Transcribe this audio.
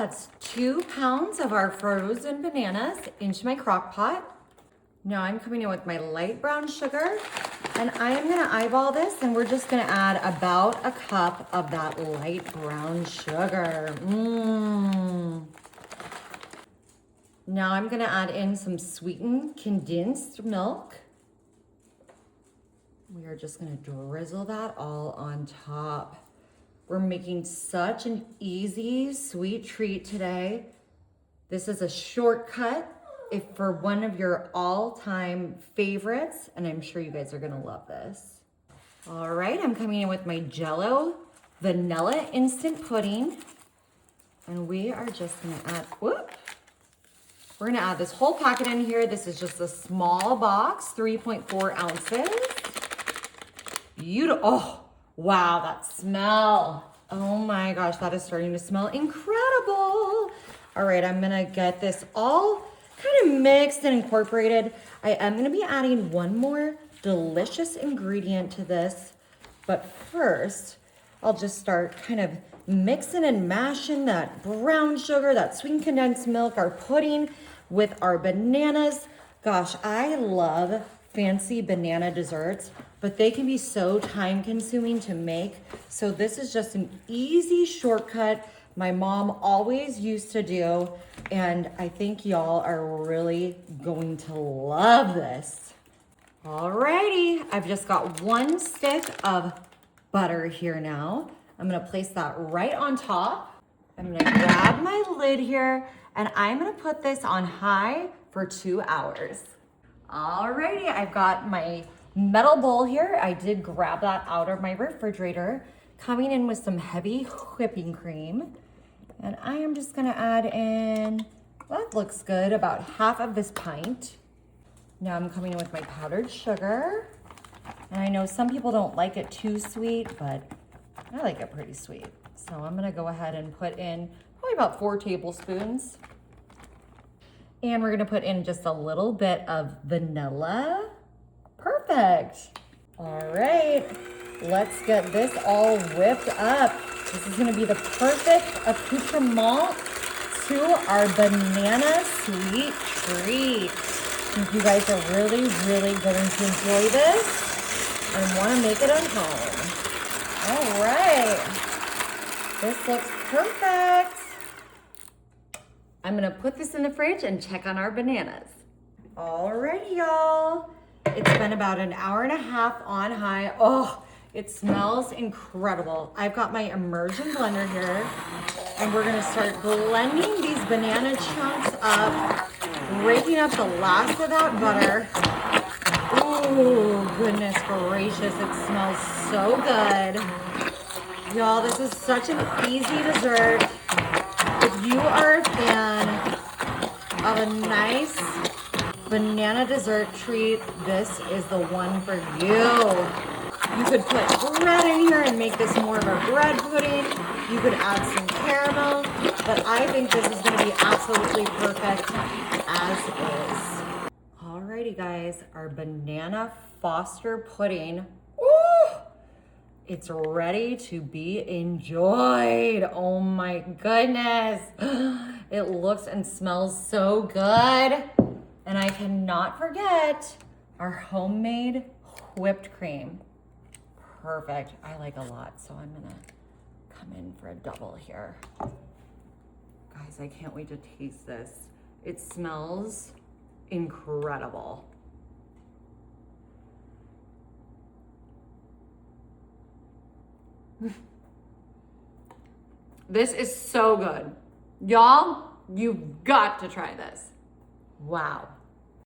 that's 2 pounds of our frozen bananas into my crock pot. Now I'm coming in with my light brown sugar, and I am gonna eyeball this, and we're just gonna add about a cup of that light brown sugar. Now I'm gonna add in some sweetened condensed milk. We are just gonna drizzle that all on top. We're making such an easy, sweet treat today. This is a shortcut for one of your all-time favorites, and I'm sure you guys are gonna love this. All right, I'm coming in with my Jell-O Vanilla Instant Pudding, and we are just gonna add, we're gonna add this whole packet in here. This is just a small box, 3.4 ounces. Oh, wow, that smell. Oh my gosh, that is starting to smell incredible. All right, I'm gonna get this all kind of mixed and incorporated. I am gonna be adding one more delicious ingredient to this, but first, I'll just start kind of mixing and mashing that brown sugar, that sweetened condensed milk, our pudding with our bananas. Gosh, I love fancy banana desserts, but they can be so time consuming to make. So this is just an easy shortcut my mom always used to do, and I think y'all are really going to love this. Alrighty, I've just got 1 stick of butter here now. I'm gonna place that right on top. I'm gonna grab my lid here, and I'm gonna put this on high for 2 hours. Alrighty, I've got my metal bowl here. I did grab that out of my refrigerator, coming in with some heavy whipping cream. And I am just gonna add in, that looks good, about half of this pint. Now I'm coming in with my powdered sugar. And I know some people don't like it too sweet, but I like it pretty sweet. So I'm gonna go ahead and put in probably about 4 tablespoons. And we're gonna put in just a little bit of vanilla. Perfect. All right, let's get this all whipped up. This is gonna be the perfect accoutrement to our banana sweet treat. I think you guys are really, really going to enjoy this and wanna make it at home. All right, this looks perfect. I'm gonna put this in the fridge and check on our bananas. Alrighty, y'all. It's been about an hour and a half on high. Oh, it smells incredible. I've got my immersion blender here, and we're gonna start blending these banana chunks up, breaking up the last of that butter. Ooh, goodness gracious, it smells so good. Y'all, this is such an easy dessert. If you are a fan of a nice banana dessert treat, this is the one for you. You could put bread in here and make this more of a bread pudding. You could add some caramel, but I think this is gonna be absolutely perfect as is. Alrighty guys, our banana Foster pudding, ooh, it's ready to be enjoyed. Oh my goodness. It looks and smells so good. And I cannot forget our homemade whipped cream. Perfect. I like a lot, so I'm gonna come in for a double here. Guys, I can't wait to taste this. It smells incredible. This is so good. Y'all, you've got to try this. Wow.